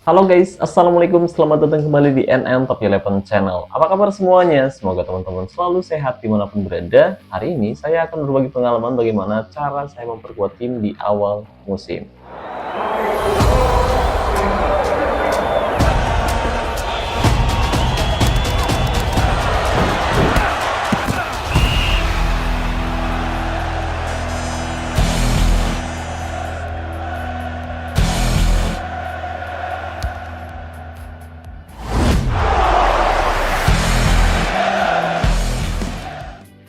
Halo guys, Assalamualaikum, selamat datang kembali di NN Top 11 Channel. Apa kabar semuanya? Semoga teman-teman selalu sehat dimanapun berada. Hari ini saya akan berbagi pengalaman bagaimana cara saya memperkuat tim di awal musim.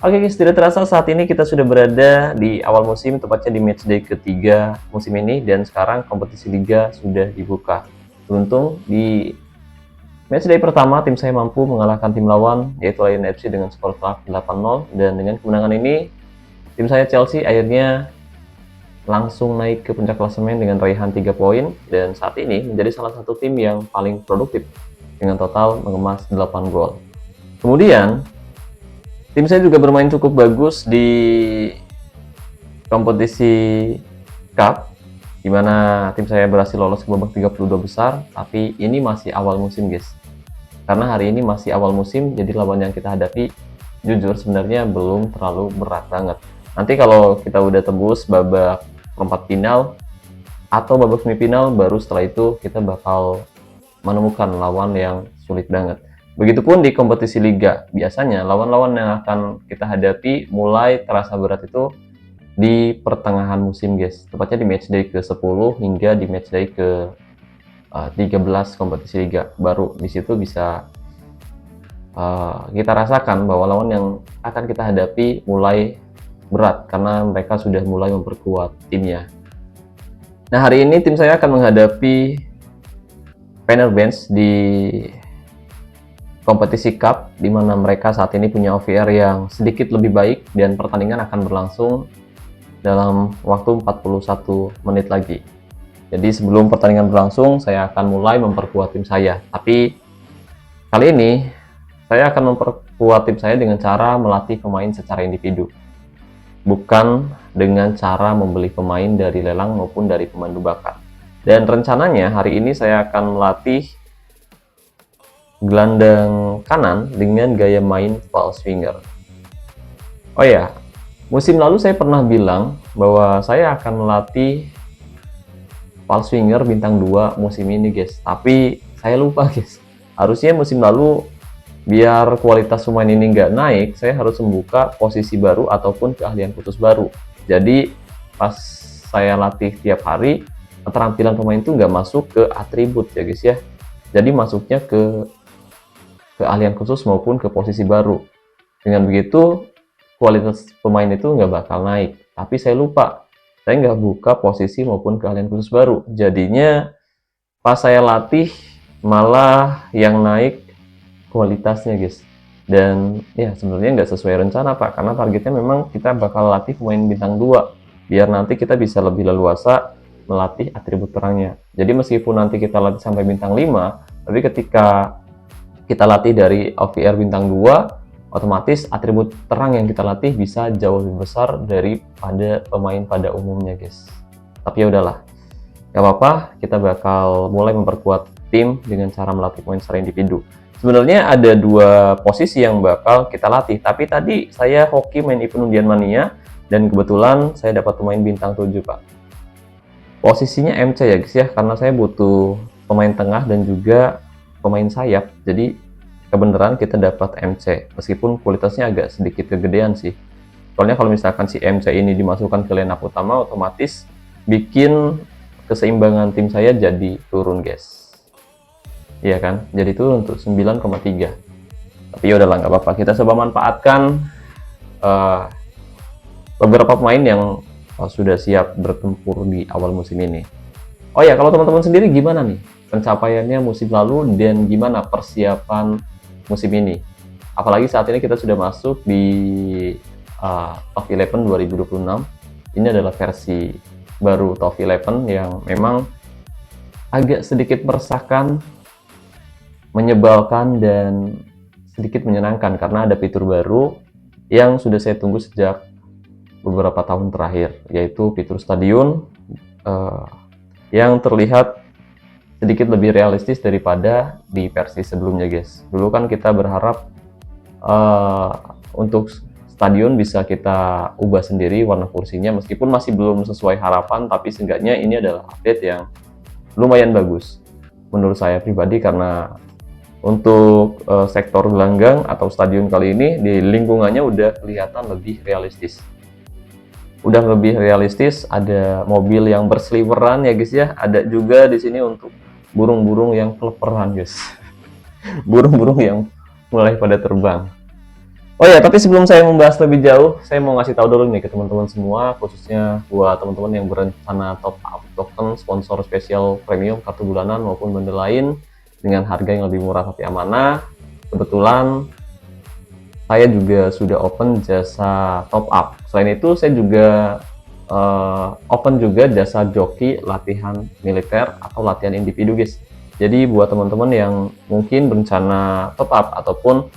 Oke guys, tidak terasa saat ini kita sudah berada di awal musim, tepatnya di matchday ketiga musim ini, dan sekarang kompetisi liga sudah dibuka. Beruntung di matchday pertama tim saya mampu mengalahkan tim lawan, yaitu Lion FC dengan skor telak 8-0, dan dengan kemenangan ini tim saya Chelsea akhirnya langsung naik ke puncak klasemen dengan raihan 3 poin, dan saat ini menjadi salah satu tim yang paling produktif dengan total mengemas 8 gol. Kemudian tim saya juga bermain cukup bagus di kompetisi Cup, di mana tim saya berhasil lolos ke babak 32 besar, tapi ini masih awal musim guys. Karena hari ini masih awal musim, jadi lawan yang kita hadapi jujur sebenarnya belum terlalu berat banget. Nanti kalau kita udah tembus babak perempat final atau babak semifinal, baru setelah itu kita bakal menemukan lawan yang sulit banget. Begitupun di kompetisi liga, biasanya lawan-lawan yang akan kita hadapi mulai terasa berat itu di pertengahan musim guys, tepatnya di matchday ke-10 hingga di matchday ke-13 kompetisi liga. Baru di situ bisa kita rasakan bahwa lawan yang akan kita hadapi mulai berat karena mereka sudah mulai memperkuat timnya. Nah, hari ini tim saya akan menghadapi Fenerbahce di kompetisi Cup, di mana mereka saat ini punya OVR yang sedikit lebih baik dan pertandingan akan berlangsung dalam waktu 41 menit lagi. Jadi sebelum pertandingan berlangsung, saya akan mulai memperkuat tim saya. Tapi kali ini saya akan memperkuat tim saya dengan cara melatih pemain secara individu, bukan dengan cara membeli pemain dari lelang maupun dari pemandu bakat. Dan rencananya hari ini saya akan melatih gelandang kanan dengan gaya main false winger. Oh ya, musim lalu saya pernah bilang bahwa saya akan melatih false winger bintang 2 musim ini guys, tapi saya lupa guys. Harusnya musim lalu biar kualitas pemain ini nggak naik, saya harus membuka posisi baru ataupun keahlian khusus baru. Jadi pas saya latih tiap hari, keterampilan pemain itu nggak masuk ke atribut ya guys ya. Jadi masuknya ke keahlian khusus maupun ke posisi baru. Dengan begitu kualitas pemain itu nggak bakal naik. Tapi saya lupa, saya nggak buka posisi maupun keahlian khusus baru. Jadinya pas saya latih malah yang naik kualitasnya guys. Dan ya sebenarnya nggak sesuai rencana Pak, karena targetnya memang kita bakal latih pemain bintang 2 biar nanti kita bisa lebih leluasa melatih atribut perangnya. Jadi meskipun nanti kita latih sampai bintang 5, tapi ketika kita latih dari OVR bintang 2, otomatis atribut terang yang kita latih bisa jauh lebih besar daripada pemain pada umumnya guys. Tapi ya udahlah, gak apa-apa, kita bakal mulai memperkuat tim dengan cara melatih pemain secara individu. Sebenarnya ada 2 posisi yang bakal kita latih, tapi tadi saya hoki main event undian mania dan kebetulan saya dapat pemain bintang 7 Pak. Posisinya MC ya guys ya, karena saya butuh pemain tengah dan juga pemain sayap, jadi kebenaran kita dapat MC meskipun kualitasnya agak sedikit kegedean sih. Soalnya kalau misalkan si MC ini dimasukkan ke line up utama, otomatis bikin keseimbangan tim saya jadi turun guys. Iya kan, jadi turun untuk 9,3. Tapi ya udahlah, nggak apa-apa, kita coba manfaatkan beberapa pemain yang sudah siap bertempur di awal musim ini. Oh ya, kalau teman-teman sendiri gimana nih pencapaiannya musim lalu dan gimana persiapan musim ini? Apalagi saat ini kita sudah masuk di Top 11 2026. Ini adalah versi baru Top 11 yang memang agak sedikit meresahkan, menyebalkan, dan sedikit menyenangkan karena ada fitur baru yang sudah saya tunggu sejak beberapa tahun terakhir, yaitu fitur stadion yang terlihat sedikit lebih realistis daripada di versi sebelumnya guys. Dulu kan kita berharap untuk stadion bisa kita ubah sendiri warna kursinya, meskipun masih belum sesuai harapan, tapi seenggaknya ini adalah update yang lumayan bagus menurut saya pribadi, karena untuk sektor gelanggang atau stadion kali ini di lingkungannya udah kelihatan lebih realistis. Ada mobil yang berseliweran ya guys ya, ada juga di sini untuk burung-burung yang keleperan guys. Burung-burung yang mulai pada terbang. Oh ya, tapi sebelum saya membahas lebih jauh, saya mau ngasih tahu dulu nih ke teman-teman semua, khususnya buat teman-teman yang berencana top up token sponsor spesial premium kartu bulanan maupun bundle lain dengan harga yang lebih murah tapi amanah. Kebetulan saya juga sudah open jasa top up. Selain itu, saya juga open juga jasa joki latihan militer atau latihan individu guys. Jadi buat teman-teman yang mungkin berencana top up ataupun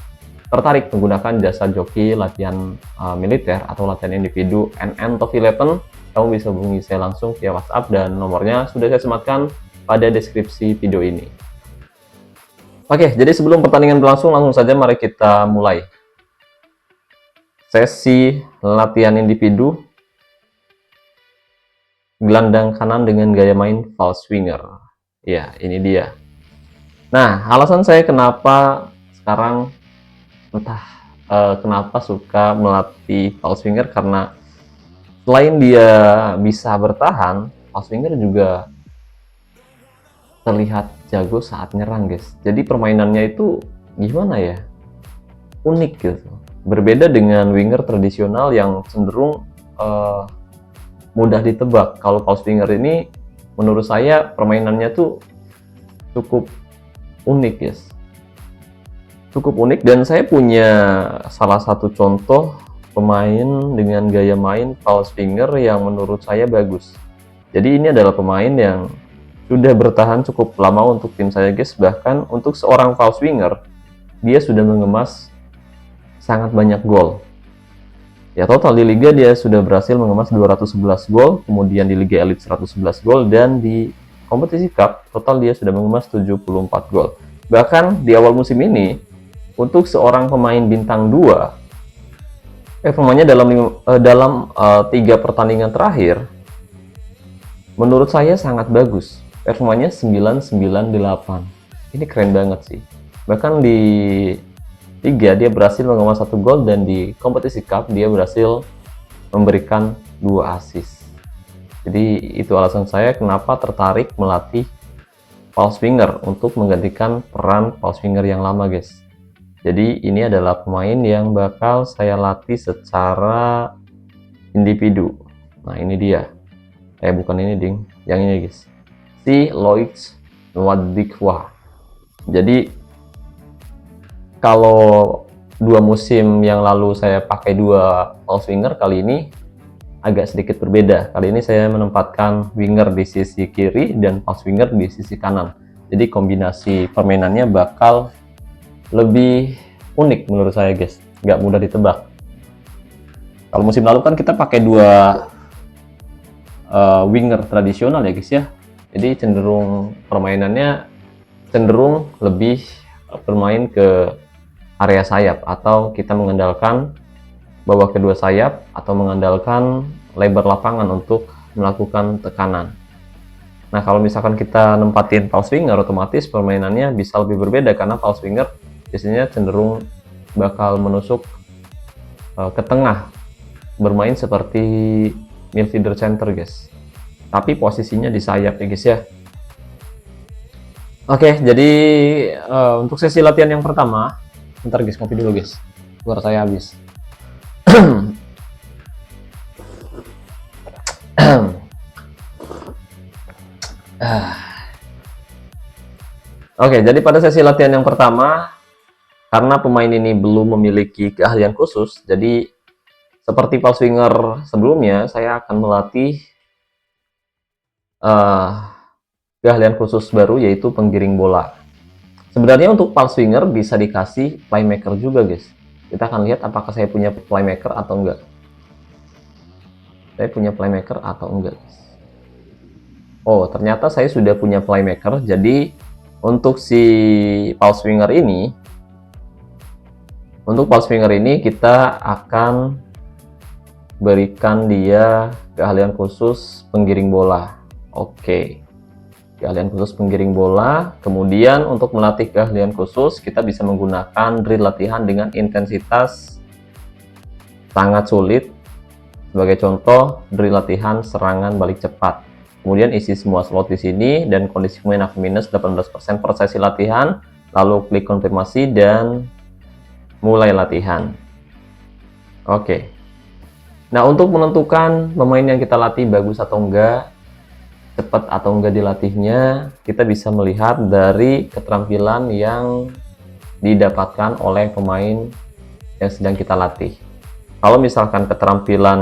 tertarik menggunakan jasa joki latihan militer atau latihan individu NN TOP 11, kamu bisa hubungi saya langsung via WhatsApp dan nomornya sudah saya sematkan pada deskripsi video ini. Oke, jadi sebelum pertandingan berlangsung, langsung saja mari kita mulai. Sesi latihan individu, gelandang kanan dengan gaya main false winger. Ya, ini dia. Nah, alasan saya kenapa sekarang kenapa suka melatih false winger, karena selain dia bisa bertahan, false winger juga terlihat jago saat nyerang guys. Jadi permainannya itu gimana ya, unik gitu, berbeda dengan winger tradisional yang cenderung mudah ditebak. Kalau false winger ini menurut saya permainannya tuh cukup unik guys, cukup unik. Dan saya punya salah satu contoh pemain dengan gaya main false winger yang menurut saya bagus. Jadi ini adalah pemain yang sudah bertahan cukup lama untuk tim saya guys. Bahkan untuk seorang false winger, dia sudah mengemas sangat banyak gol. Ya, total di Liga dia sudah berhasil mengemas 211 gol, kemudian di Liga Elite 111 gol, dan di kompetisi Cup total dia sudah mengemas 74 gol. Bahkan di awal musim ini, untuk seorang pemain bintang 2, performanya dalam 3 pertandingan terakhir menurut saya sangat bagus. Performanya 998. Ini keren banget sih. Bahkan di Liga dia berhasil mengemas 1 gol, dan di kompetisi Cup dia berhasil memberikan 2 assist. Jadi itu alasan saya kenapa tertarik melatih false winger untuk menggantikan peran false winger yang lama guys. Jadi ini adalah pemain yang bakal saya latih secara individu. Nah ini dia, bukan ini ding, yang ini guys, si Loic Nwadikwa. Jadi kalau 2 musim yang lalu saya pakai 2 false winger, kali ini agak sedikit berbeda. Kali ini saya menempatkan winger di sisi kiri dan false winger di sisi kanan. Jadi kombinasi permainannya bakal lebih unik menurut saya guys, nggak mudah ditebak. Kalau musim lalu kan kita pakai 2 winger tradisional ya guys ya. Jadi cenderung permainannya cenderung lebih bermain ke area sayap, atau kita mengandalkan bahwa kedua sayap atau mengandalkan lebar lapangan untuk melakukan tekanan. Nah, kalau misalkan kita nempatin false winger, otomatis permainannya bisa lebih berbeda, karena false winger biasanya cenderung bakal menusuk ke tengah, bermain seperti midfielder center guys, tapi posisinya di sayap ya guys ya. Oke, jadi untuk sesi latihan yang pertama, bentar guys, ngopi dulu guys, suara saya habis. Oke, jadi pada sesi latihan yang pertama, karena pemain ini belum memiliki keahlian khusus, jadi seperti false winger sebelumnya, saya akan melatih keahlian khusus baru, yaitu penggiring bola. Sebenarnya untuk false winger bisa dikasih playmaker juga guys. Kita akan lihat apakah saya punya playmaker atau enggak. Saya punya playmaker atau enggak guys. Oh, ternyata saya sudah punya playmaker. Jadi untuk si pulse winger ini, kita akan berikan dia keahlian khusus penggiring bola. Oke, keahlian khusus penggiring bola. Kemudian untuk melatih keahlian khusus, kita bisa menggunakan drill latihan dengan intensitas sangat sulit. Sebagai contoh, drill latihan serangan balik cepat. Kemudian isi semua slot di sini dan kondisi pemain minus 18% per sesi latihan. Lalu klik konfirmasi dan mulai latihan. Oke. Nah, untuk menentukan pemain yang kita latih bagus atau enggak, cepat atau enggak dilatihnya, kita bisa melihat dari keterampilan yang didapatkan oleh pemain yang sedang kita latih. Kalau misalkan keterampilan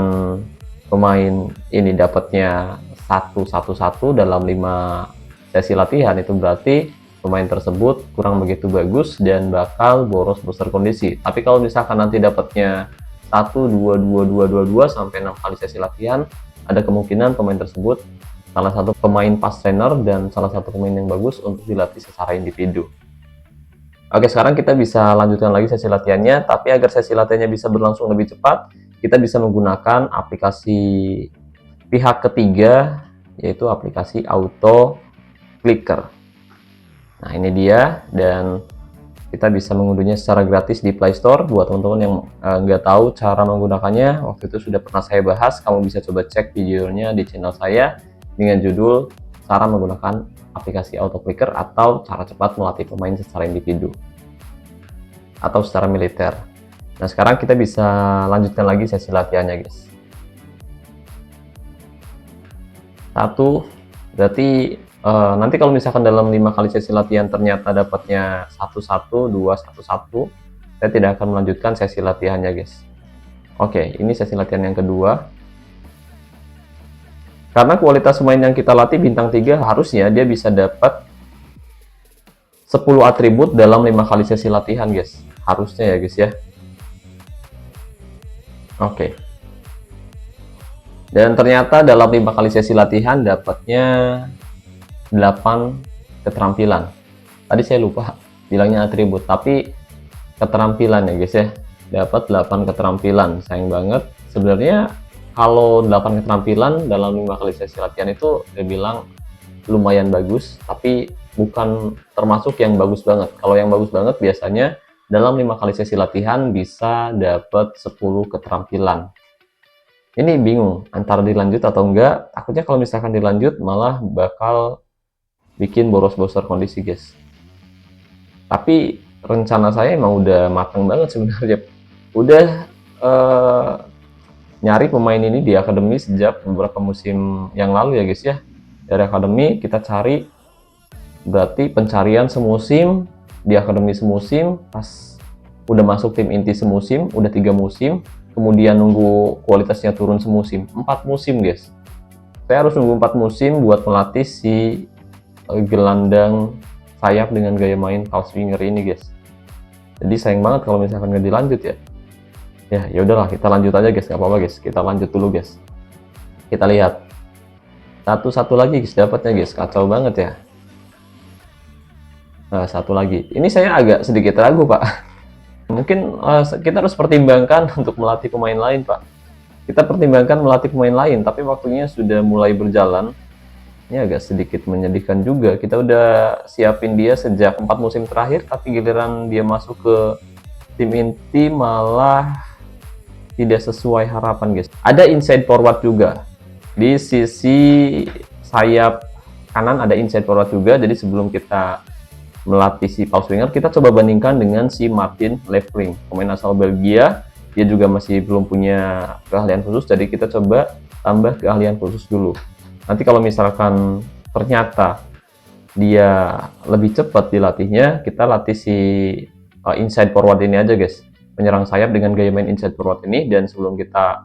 pemain ini dapatnya 1-1-1 dalam 5 sesi latihan, itu berarti pemain tersebut kurang begitu bagus dan bakal boros booster kondisi. Tapi kalau misalkan nanti dapatnya 1-2-2-2-2-2 sampai 6 kali sesi latihan, ada kemungkinan pemain tersebut salah satu pemain fast trainer dan salah satu pemain yang bagus untuk dilatih secara individu. Oke, sekarang kita bisa lanjutkan lagi sesi latihannya, tapi agar sesi latihannya bisa berlangsung lebih cepat, kita bisa menggunakan aplikasi pihak ketiga, yaitu aplikasi Auto Clicker. Nah, ini dia, dan kita bisa mengunduhnya secara gratis di Play Store. Buat teman-teman yang nggak tahu cara menggunakannya, waktu itu sudah pernah saya bahas, kamu bisa coba cek videonya di channel saya dengan judul cara menggunakan aplikasi Auto Clicker atau cara cepat melatih pemain secara individu atau secara militer. Nah, sekarang kita bisa lanjutkan lagi sesi latihannya, guys. 1, berarti nanti kalau misalkan dalam 5 kali sesi latihan ternyata dapatnya 1-1, 2-1-1, saya tidak akan melanjutkan sesi latihannya, guys. Oke, ini sesi latihan yang kedua. Karena kualitas pemain yang kita latih bintang 3, harusnya dia bisa dapat 10 atribut dalam 5 kali sesi latihan, guys. Harusnya ya, guys ya. Oke. Dan ternyata dalam 5 kali sesi latihan dapatnya 8 keterampilan. Tadi saya lupa bilangnya atribut, tapi keterampilan ya, guys ya. Dapat 8 keterampilan. Sayang banget. Sebenarnya kalau 8 keterampilan dalam 5 kali sesi latihan itu dia bilang lumayan bagus, tapi bukan termasuk yang bagus banget. Kalau yang bagus banget biasanya dalam 5 kali sesi latihan bisa dapat 10 keterampilan. Ini bingung antara dilanjut atau enggak. Takutnya kalau misalkan dilanjut malah bakal bikin boros booster kondisi, guys. Tapi rencana saya emang udah matang banget sebenarnya. Udah nyari pemain ini di akademi sejak beberapa musim yang lalu ya, guys ya. Dari akademi kita cari, berarti pencarian semusim, di akademi semusim, pas udah masuk tim inti semusim, udah 3 musim, kemudian nunggu kualitasnya turun semusim, 4 musim, guys. Saya harus nunggu 4 musim buat melatih si gelandang sayap dengan gaya main false winger ini, guys. Jadi sayang banget kalau misalkan nggak dilanjut ya. Ya udahlah, kita lanjut aja, guys. Nggak apa-apa, guys. Kita lanjut dulu, guys. Kita lihat satu lagi, guys, dapatnya, guys. Kacau banget ya. Nah, satu lagi. Ini saya agak sedikit ragu, Pak. Mungkin kita harus pertimbangkan untuk melatih pemain lain, Pak. Kita pertimbangkan melatih pemain lain, tapi waktunya sudah mulai berjalan. Ini agak sedikit menyedihkan juga. Kita udah siapin dia sejak 4 musim terakhir, tapi giliran dia masuk ke tim inti malah tidak sesuai harapan, guys. Ada inside forward juga. Di sisi sayap kanan ada inside forward juga. Jadi sebelum kita melatih si false winger, kita coba bandingkan dengan si Martin Lefring, pemain asal Belgia. Dia juga masih belum punya keahlian khusus, jadi kita coba tambah keahlian khusus dulu. Nanti kalau misalkan ternyata dia lebih cepat dilatihnya, kita latih si inside forward ini aja, guys. Penyerang sayap dengan gaya main inside forward ini. Dan sebelum kita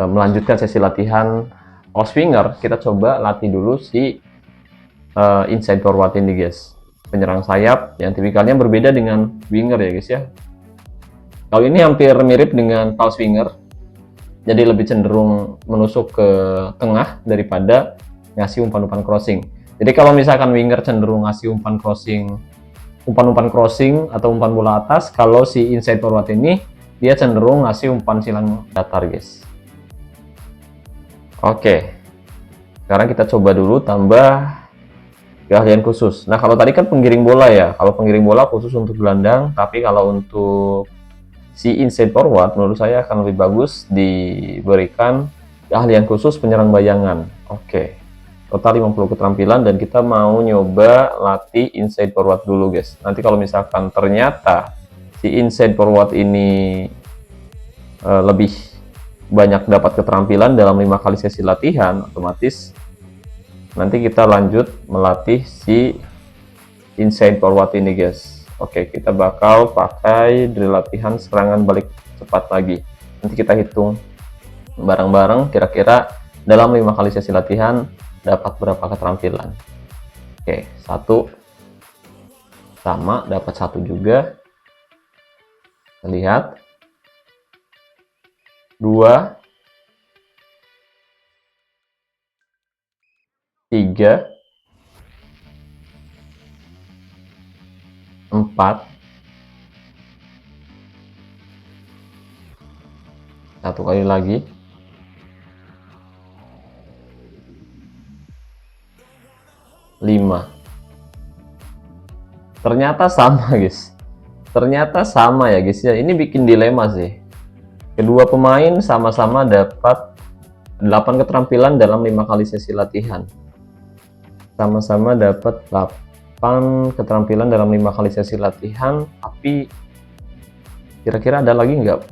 melanjutkan sesi latihan false winger, kita coba latih dulu si inside forward ini, guys. Penyerang sayap yang tipikalnya berbeda dengan winger ya, guys ya. Kalau ini hampir mirip dengan false winger, jadi lebih cenderung menusuk ke tengah daripada ngasih umpan-umpan crossing. Jadi kalau misalkan winger cenderung ngasih umpan crossing, umpan-umpan crossing atau umpan bola atas, kalau si inside forward ini dia cenderung ngasih umpan silang datar, guys. Oke, sekarang kita coba dulu tambah keahlian khusus. Nah, kalau tadi kan penggiring bola ya, kalau penggiring bola khusus untuk gelandang, tapi kalau untuk si inside forward menurut saya akan lebih bagus diberikan keahlian khusus penyerang bayangan. Oke, total 50 keterampilan dan kita mau nyoba latih inside forward dulu, guys. Nanti kalau misalkan ternyata si inside forward ini lebih banyak dapat keterampilan dalam 5 kali sesi latihan, otomatis nanti kita lanjut melatih si inside forward ini, guys. Oke, kita bakal pakai drill latihan serangan balik cepat lagi. Nanti kita hitung bareng-bareng kira-kira dalam 5 kali sesi latihan dapat berapa keterampilan. Oke, 1 sama, dapat 1 juga. Kita lihat 2, 3, 4, 1 kali lagi, 5. Ternyata sama, guys. Ternyata sama ya, guys ya. Ini bikin dilema sih. Kedua pemain sama-sama dapat 8 keterampilan dalam 5 kali sesi latihan. Sama-sama dapat 8 keterampilan dalam 5 kali sesi latihan, tapi kira-kira ada lagi nggak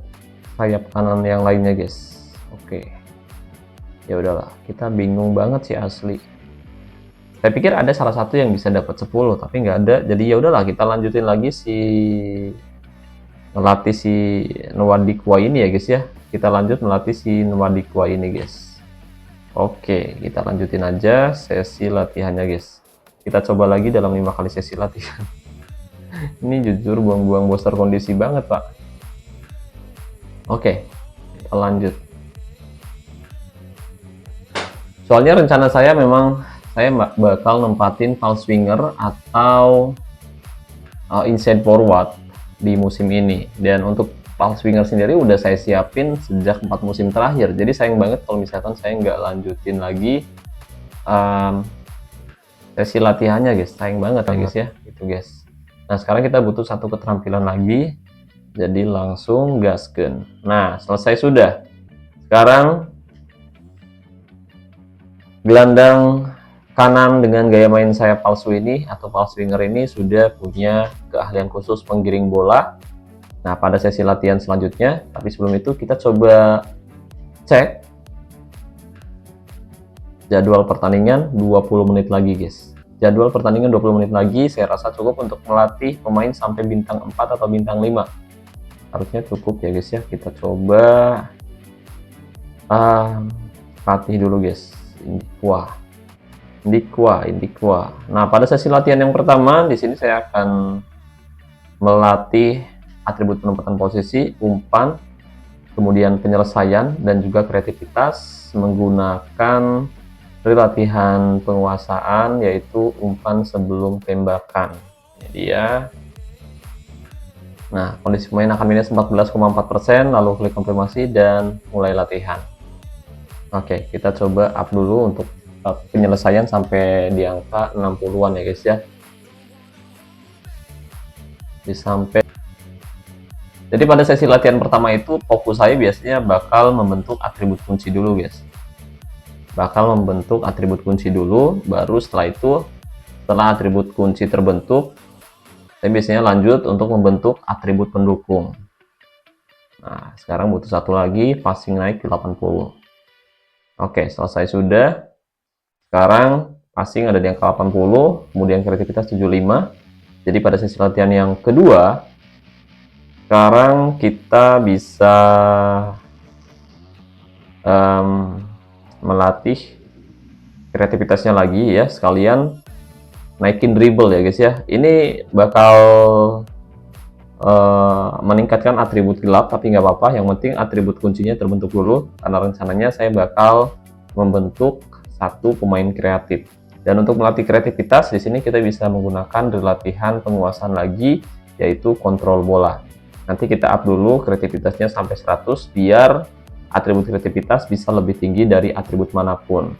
sayap kanan yang lainnya, guys? Oke. Ya udahlah, kita bingung banget sih asli. Saya pikir ada salah satu yang bisa dapat 10, tapi nggak ada. Jadi ya udahlah, kita lanjutin lagi melatih si Nwadikwa ini ya, guys ya. Kita lanjut melatih si Nwadikwa ini, guys. Oke, kita lanjutin aja sesi latihannya, guys. Kita coba lagi dalam 5 kali sesi latihan. Ini jujur buang-buang booster kondisi banget, Pak. Oke, kita lanjut. Soalnya rencana saya memang saya bakal nempatin false winger atau inside forward di musim ini, dan untuk false winger sendiri udah saya siapin sejak 4 musim terakhir. Jadi sayang banget kalau misalkan saya nggak lanjutin lagi sesi latihannya, guys. Sayang banget ya, guys ya, gitu, guys. Nah, sekarang kita butuh 1 keterampilan lagi, jadi langsung gasken. Nah, selesai sudah. Sekarang gelandang kanan dengan gaya main sayap palsu ini atau false winger ini sudah punya keahlian khusus penggiring bola. Nah, pada sesi latihan selanjutnya, tapi sebelum itu kita coba cek jadwal pertandingan 20 menit lagi, guys. Jadwal pertandingan 20 menit lagi saya rasa cukup untuk melatih pemain sampai bintang 4 atau bintang 5. Harusnya cukup ya, guys ya. Kita coba latih dulu, guys. Indikwa. Nah, pada sesi latihan yang pertama di sini saya akan melatih atribut penempatan posisi, umpan, kemudian penyelesaian dan juga kreativitas menggunakan latihan penguasaan, yaitu umpan sebelum tembakan. Jadi ya. Nah, kondisi pemain akan minus 14,4%, lalu klik konfirmasi dan mulai latihan. Oke, kita coba up dulu untuk penyelesaian sampai di angka 60-an ya, guys ya. Jadi pada sesi latihan pertama itu fokus saya biasanya bakal membentuk atribut kunci dulu, guys. Baru setelah atribut kunci terbentuk, saya biasanya lanjut untuk membentuk atribut pendukung. Nah, sekarang butuh 1 lagi, passing naik ke 80. Oke, selesai sudah. Sekarang passing ada di angka 80, kemudian kreativitas 75. Jadi pada sesi latihan yang kedua, sekarang kita bisa melatih kreativitasnya lagi ya, sekalian naikin dribble ya, guys ya. Ini bakal meningkatkan atribut gelap, tapi nggak apa-apa, yang penting atribut kuncinya terbentuk dulu, karena rencananya saya bakal membentuk satu pemain kreatif. Dan untuk melatih kreativitas, di sini kita bisa menggunakan latihan penguasaan lagi, yaitu kontrol bola. Nanti kita up dulu kreativitasnya sampai 100, biar atribut kreativitas bisa lebih tinggi dari atribut manapun.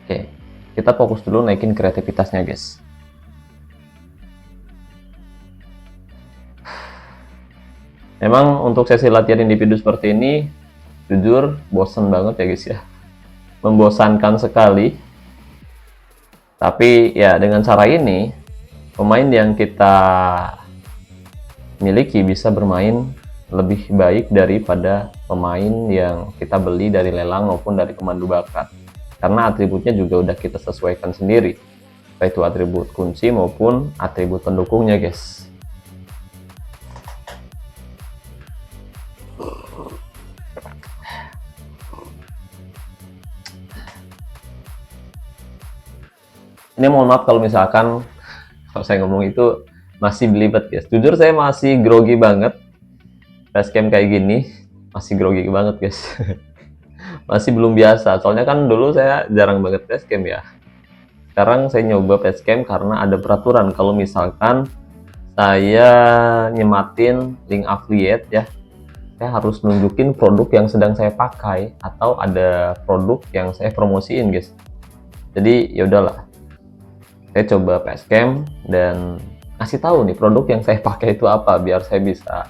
Oke, kita fokus dulu naikin kreativitasnya, guys. Memang untuk sesi latihan individu seperti ini, jujur bosen banget ya guys ya. Membosankan sekali. Tapi ya dengan cara ini, pemain yang kita miliki bisa bermain lebih baik daripada pemain yang kita beli dari lelang maupun dari pemandu bakat. Karena atributnya juga udah kita sesuaikan sendiri, baik itu atribut kunci maupun atribut pendukungnya, guys. Ini mohon maaf kalau misalkan kalau saya ngomong itu masih belibet, guys. Jujur saya masih grogi banget. Facecam kayak gini masih grogi banget, guys. Masih belum biasa. Soalnya kan dulu saya jarang banget facecam ya. Sekarang saya nyoba facecam karena ada peraturan kalau misalkan saya nyematin link affiliate ya, saya harus nunjukin produk yang sedang saya pakai atau ada produk yang saya promosiin, guys. Jadi ya udahlah, saya coba facecam dan ngasih tahu nih produk yang saya pakai itu apa, biar saya bisa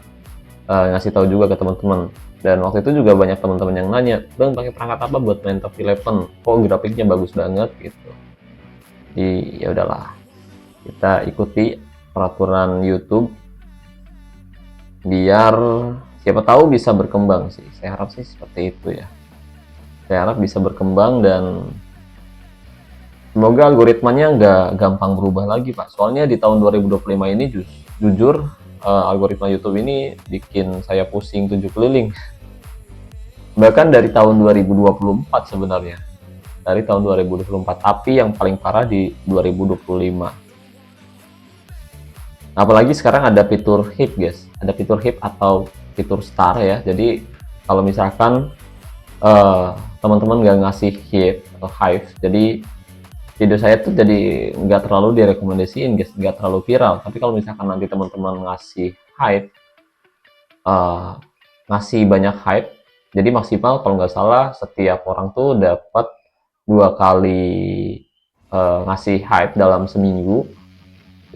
ngasih tahu juga ke teman-teman. Dan waktu itu juga banyak teman-teman yang nanya, "Bang, pakai perangkat apa buat main Top 11? Kok grafiknya bagus banget?" gitu. Jadi ya udahlah, kita ikuti peraturan YouTube biar siapa tahu bisa berkembang sih. Saya harap sih seperti itu ya. Saya harap bisa berkembang dan semoga algoritmanya nggak gampang berubah lagi, Pak. Soalnya di tahun 2025 ini jujur algoritma YouTube ini bikin saya pusing 7 keliling. Bahkan dari tahun 2024 sebenarnya. Dari tahun 2024, tapi yang paling parah di 2025. Apalagi sekarang ada fitur hip, guys. Ada fitur hip atau fitur star ya. Jadi kalau misalkan teman-teman nggak ngasih hip atau hive, jadi video saya tuh jadi nggak terlalu direkomendasiin, guys, nggak terlalu viral. Tapi kalau misalkan nanti teman-teman ngasih hype, ngasih banyak hype, jadi maksimal kalau nggak salah setiap orang tuh dapat 2 kali ngasih hype dalam seminggu.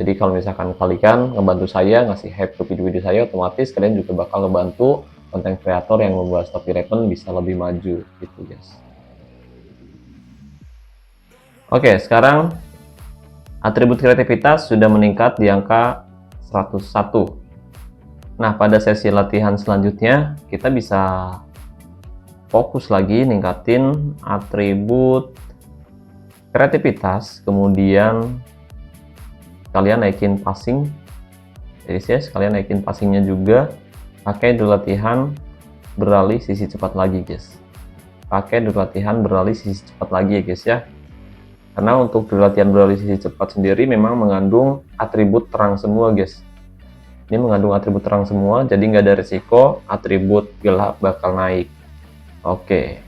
Jadi kalau misalkan kalian ngebantu saya ngasih hype ke video-video saya, otomatis kalian juga bakal ngebantu konten kreator yang membahas Top 11 bisa lebih maju gitu, guys. Oke, sekarang atribut kreativitas sudah meningkat di angka 101. Nah, pada sesi latihan selanjutnya kita bisa fokus lagi ningkatin atribut kreativitas, kemudian kalian naikin passing. Jadi ya, kalian naikin passingnya juga pakai latihan beralih sisi cepat lagi, guys. Pakai latihan beralih sisi cepat lagi ya, guys ya. Karena untuk latihan beralih sisi cepat sendiri memang mengandung atribut terang semua, guys. Ini mengandung atribut terang semua, jadi nggak ada risiko atribut gelap bakal naik. Oke,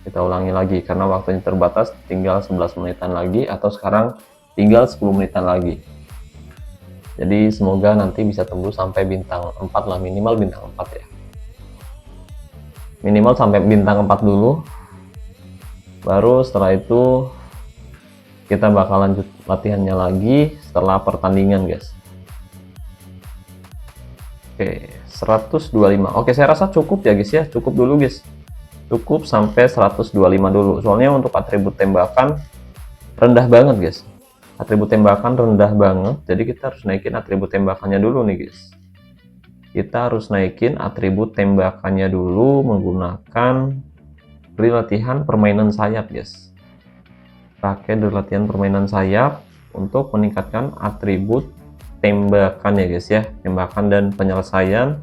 kita ulangi lagi karena waktunya terbatas, tinggal 11 menitan lagi, atau sekarang tinggal 10 menitan lagi. Jadi semoga nanti bisa tembus sampai bintang 4 lah, minimal bintang 4 ya. Minimal sampai bintang 4 dulu, baru setelah itu kita bakal lanjut latihannya lagi setelah pertandingan, guys. Oke, 125. Oke, saya rasa cukup ya, guys ya. Cukup dulu, guys. Cukup sampai 125 dulu. Soalnya untuk atribut tembakan rendah banget, guys. Atribut tembakan rendah banget. Jadi kita harus naikin atribut tembakannya dulu nih, guys. Kita harus naikin atribut tembakannya dulu menggunakan latihan permainan sayap, guys. Pakai latihan permainan sayap untuk meningkatkan atribut tembakan ya, guys ya. Tembakan dan penyelesaian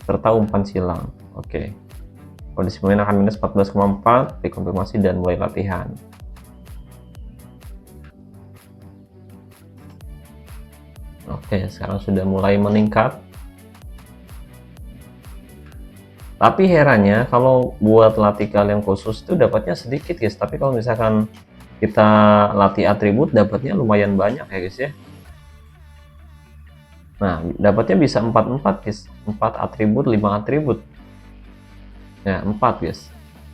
serta umpan silang. Oke. Kondisi pemain akan minus 14,4, dikonfirmasi dan mulai latihan. Oke, sekarang sudah mulai meningkat. Tapi herannya kalau buat latih kalian khusus itu dapatnya sedikit guys, tapi kalau misalkan kita latih atribut dapatnya lumayan banyak ya guys ya. Nah, dapatnya bisa 4 guys, 4 atribut, 5 atribut. Nah, 4 guys.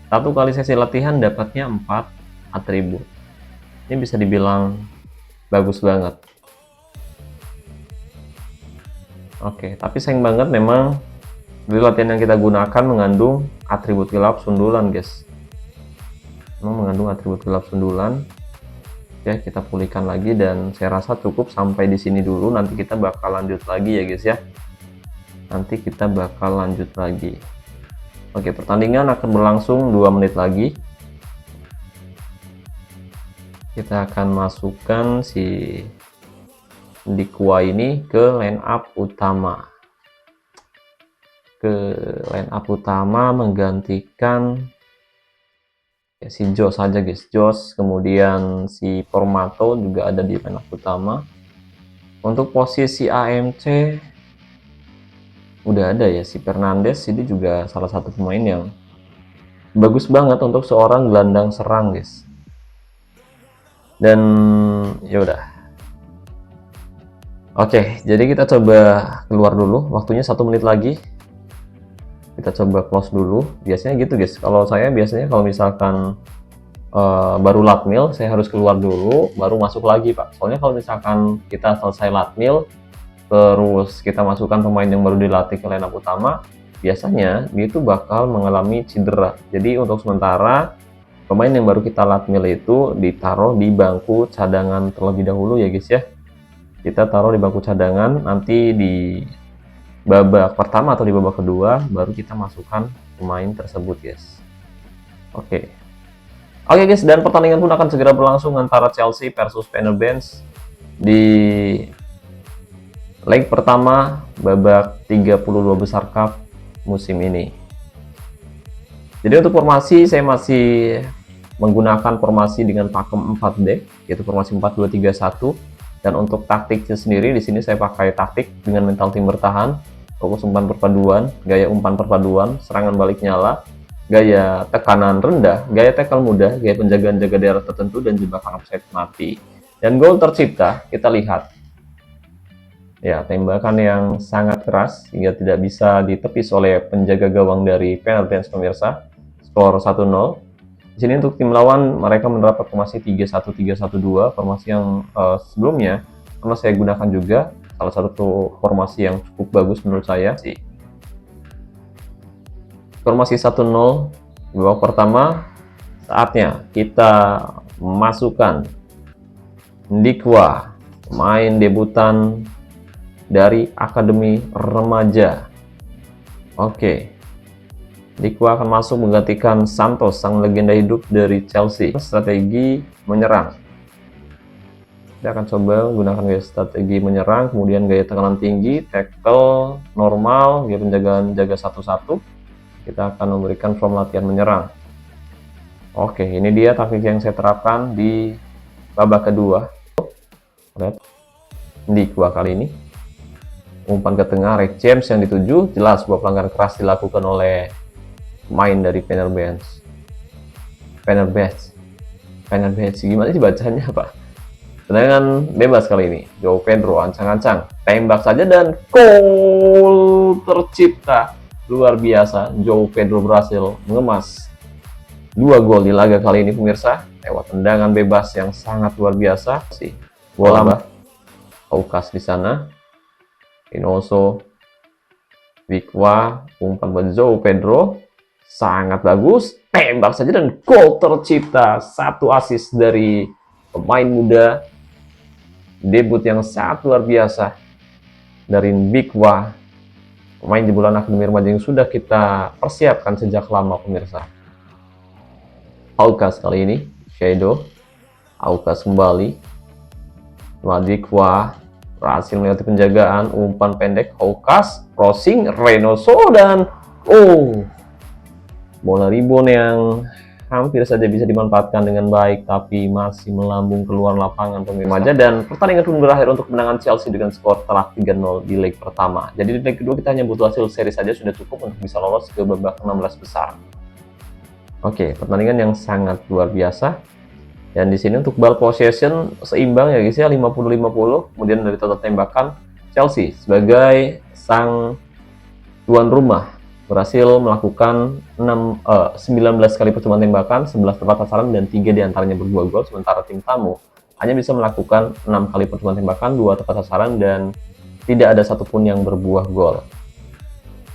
Satu kali sesi latihan dapatnya 4 atribut. Ini bisa dibilang bagus banget. Oke, tapi sayang banget memang di latihan yang kita gunakan mengandung atribut gelap sundulan guys. Memang mengandung atribut gelap sundulan. Oke, kita pulihkan lagi dan saya rasa cukup sampai di sini dulu. Nanti kita bakal lanjut lagi ya guys ya. Nanti kita bakal lanjut lagi. Oke, pertandingan akan berlangsung 2 menit lagi. Kita akan masukkan si Dikwa ini ke line up utama. Menggantikan ya, si Jos saja guys. Jos, kemudian si Formato juga ada di line up utama. Untuk posisi AMC udah ada ya si Fernandes. Ini juga salah satu pemain yang bagus banget untuk seorang gelandang serang guys. Dan ya udah. Oke, jadi kita coba keluar dulu. Waktunya 1 menit lagi. Kita coba close dulu. Biasanya gitu guys. Kalau saya biasanya kalau misalkan baru latmil, saya harus keluar dulu, baru masuk lagi Pak. Soalnya kalau misalkan kita selesai latmil, terus kita masukkan pemain yang baru dilatih ke line up utama, biasanya dia itu bakal mengalami cedera. Jadi untuk sementara pemain yang baru kita latmil itu ditaruh di bangku cadangan terlebih dahulu ya guys ya. Kita taruh di bangku cadangan, nanti di babak pertama atau di babak kedua baru kita masukkan pemain tersebut guys. Oke guys, dan pertandingan pun akan segera berlangsung antara Chelsea versus Fenerbahce di leg pertama babak 32 besar cup musim ini. Jadi untuk formasi saya masih menggunakan formasi dengan pakem 4D, yaitu formasi 4-2-3-1. Dan untuk taktiknya sendiri di sini saya pakai taktik dengan mental tim bertahan, fokus umpan perpaduan, gaya umpan perpaduan, serangan balik nyala, gaya tekanan rendah, gaya tackle mudah, gaya penjagaan jaga daerah tertentu, dan jebakan offside mati. Dan gol tercipta kita lihat. Ya, tembakan yang sangat keras hingga tidak bisa ditepis oleh penjaga gawang dari Fenerbahce pemirsa. Skor 1-0. Di sini untuk tim lawan mereka menerapkan formasi 3-1-3-1-2, formasi yang sebelumnya pernah saya gunakan juga, salah satu formasi yang cukup bagus menurut saya sih. Formasi 1-0 di babak pertama, saatnya kita masukkan Dikwa, pemain debutan dari Akademi Remaja. Oke. Dikwa akan masuk menggantikan Santos, sang legenda hidup dari Chelsea. Strategi menyerang. Kita akan coba menggunakan gaya strategi menyerang, kemudian gaya tekanan tinggi, tackle normal, gaya penjagaan jaga 1-1. Kita akan memberikan form latihan menyerang. Oke, ini dia taktik yang saya terapkan di babak kedua. Lihat, Dikwa kali ini. Umpan ke tengah, Rex James yang dituju, jelas sebuah pelanggaran keras dilakukan oleh main dari Fenerbahce. Gimana sih bacanya Pak? Tendangan bebas kali ini. Joao Pedro ancang-ancang, tembak saja dan gol tercipta. Luar biasa, Joao Pedro berhasil mengemas 2 gol di laga kali ini pemirsa, lewat tendangan bebas yang sangat luar biasa sih. Bola Aukas di sana. Inoso, Dikwa, umpan buat Joao Pedro. Sangat bagus, tembak saja dan gol tercipta. 1 assist dari pemain muda, debut yang sangat luar biasa dari Dikwa, pemain di bulan Akademi Remaja yang sudah kita persiapkan sejak lama pemirsa. Aukas kali ini, Shadow, Aukas kembali, Dikwa berhasil melewati penjagaan, umpan pendek, Aukas, crossing, Reynoso dan bola rebound yang hampir saja bisa dimanfaatkan dengan baik, tapi masih melambung keluar lapangan pemirsa. Dan pertandingan pun berakhir untuk kemenangan Chelsea dengan skor telak 3-0 di leg pertama. Jadi di leg kedua kita hanya butuh hasil seri saja sudah cukup untuk bisa lolos ke babak 16 besar. Oke, pertandingan yang sangat luar biasa. Dan di sini untuk ball possession seimbang ya guys ya, 50-50. Kemudian dari total tembakan, Chelsea sebagai sang tuan rumah berhasil melakukan 19 kali percobaan tembakan, 11 tepat sasaran dan 3 diantaranya berbuah gol, sementara tim tamu hanya bisa melakukan 6 kali percobaan tembakan, 2 tepat sasaran dan tidak ada satupun yang berbuah gol.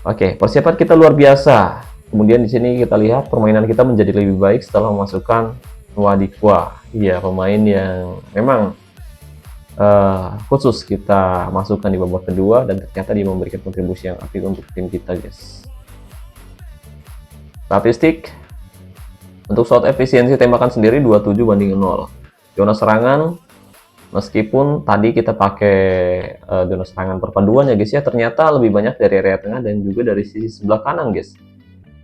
Oke, persiapan kita luar biasa. Kemudian di sini kita lihat permainan kita menjadi lebih baik setelah memasukkan Wadikwa. Iya, pemain yang memang khusus kita masukkan di babak kedua dan ternyata dia memberikan kontribusi yang apik untuk tim kita, guys. Statistik untuk shot efisiensi tembakan sendiri 27-0. Zona serangan, meskipun tadi kita pakai zona serangan perpaduan ya guys ya, ternyata lebih banyak dari area tengah dan juga dari sisi sebelah kanan guys.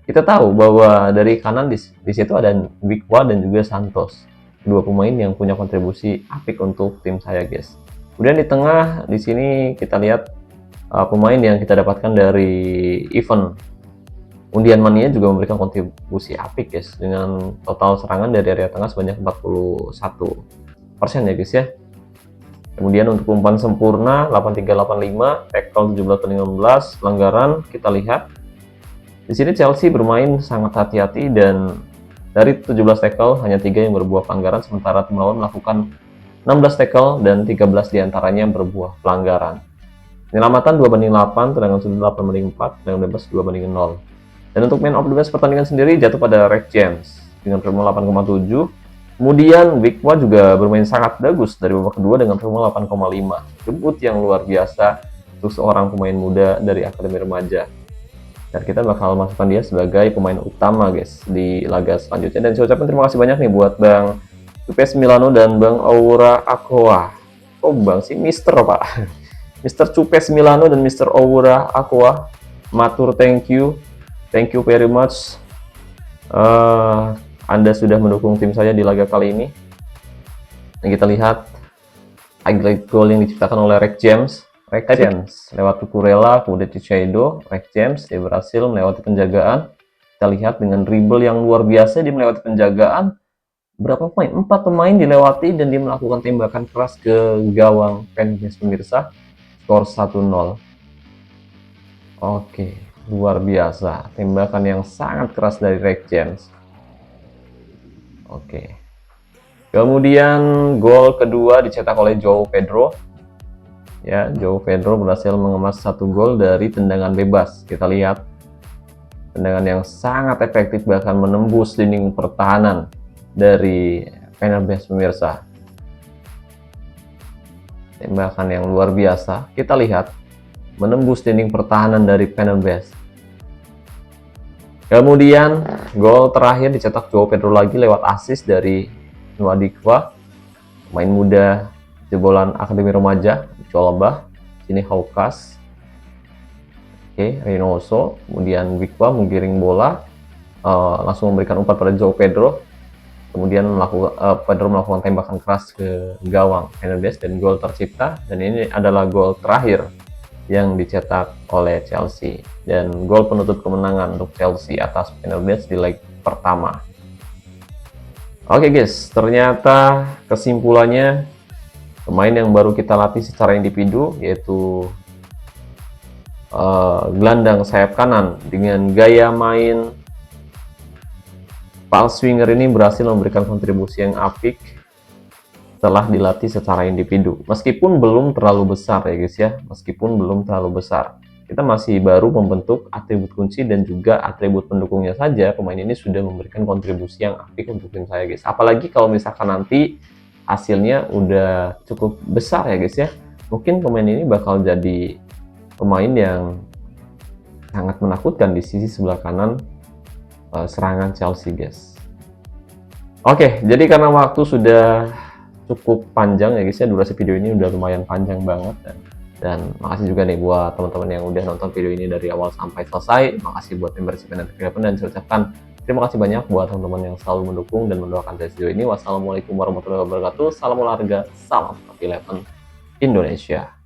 Kita tahu bahwa dari kanan di situ ada Wikwa dan juga Santos, dua pemain yang punya kontribusi apik untuk tim saya guys. Kemudian di tengah di sini kita lihat pemain yang kita dapatkan dari event Undian Mania juga memberikan kontribusi apik guys, dengan total serangan dari area tengah sebanyak 41% ya guys ya. Kemudian untuk umpan sempurna 83-85, tackle 17-16, pelanggaran kita lihat di sini Chelsea bermain sangat hati-hati dan dari 17 tackle hanya 3 yang berbuah pelanggaran, sementara tim lawan melakukan 16 tackle dan 13 diantaranya berbuah pelanggaran. Penyelamatan 2/8, tendangan sudut 8/4, tendangan bebas 2/0. Dan untuk man of the match pertandingan sendiri jatuh pada Reece James dengan primo 8,7. Kemudian Wikwa juga bermain sangat bagus dari babak kedua dengan primo 8,5. Debut yang luar biasa untuk seorang pemain muda dari Akademi Remaja. Dan kita bakal masukkan dia sebagai pemain utama guys di laga selanjutnya. Dan saya ucapkan terima kasih banyak nih buat Bang Cupes Milano dan Bang Aura Aqua. Oh Bang sih Mister Pak. Mr. Cupes Milano dan Mr. Aura Aqua. Matur thank you. Thank you very much. Anda sudah mendukung tim saya di laga kali ini. Dan kita lihat highlight goal yang diciptakan oleh Reece James. Reece James lewat Cucurella, kemudian Cicaido. Reece James dia berhasil melewati penjagaan. Kita lihat dengan dribble yang luar biasa dia melewati penjagaan. Berapa pemain? 4 pemain dilewati dan dia melakukan tembakan keras ke gawang Penguins pemirsa. Skor 1-0. Oke, luar biasa. Tembakan yang sangat keras dari Reece James. Oke. Kemudian gol kedua dicetak oleh João Pedro. Ya, João Pedro berhasil mengemas 1 gol dari tendangan bebas. Kita lihat tendangan yang sangat efektif bahkan menembus dinding pertahanan dari Fenerbahce pemirsa. Tembakan yang luar biasa. Kita lihat menembus dinding pertahanan dari Fenerbahce. Kemudian gol terakhir dicetak João Pedro lagi lewat assist dari Wadikwa, pemain muda jebolan Akademi Remaja Colomba. Sini Haukas. Oke, Reynoso. Kemudian Wikwa menggiring bola, langsung memberikan umpan pada João Pedro. Kemudian Pedro melakukan tembakan keras ke gawang Fenerbahce dan gol tercipta. Dan ini adalah gol terakhir yang dicetak oleh Chelsea dan gol penutup kemenangan untuk Chelsea atas Fenerbahce di leg pertama. Oke guys, ternyata kesimpulannya pemain yang baru kita latih secara individu yaitu gelandang sayap kanan dengan gaya main false winger ini berhasil memberikan kontribusi yang apik setelah dilatih secara individu. Meskipun belum terlalu besar ya guys ya, meskipun belum terlalu besar. Kita masih baru membentuk atribut kunci dan juga atribut pendukungnya saja. Pemain ini sudah memberikan kontribusi yang apik untuk tim saya guys. Apalagi kalau misalkan nanti hasilnya udah cukup besar ya guys ya. Mungkin pemain ini bakal jadi pemain yang sangat menakutkan di sisi sebelah kanan serangan Chelsea guys. Oke, jadi karena waktu sudah cukup panjang ya guys ya, durasi video ini udah lumayan panjang banget dan makasih juga nih buat teman-teman yang udah nonton video ini dari awal sampai selesai. Makasih buat membership dan subscribe, dan saya ucapkan Terima kasih banyak buat teman-teman yang selalu mendukung dan mendoakan saya sejauh ini. Wassalamualaikum warahmatullahi wabarakatuh. Salam olahraga, salam Happy Eleven Indonesia.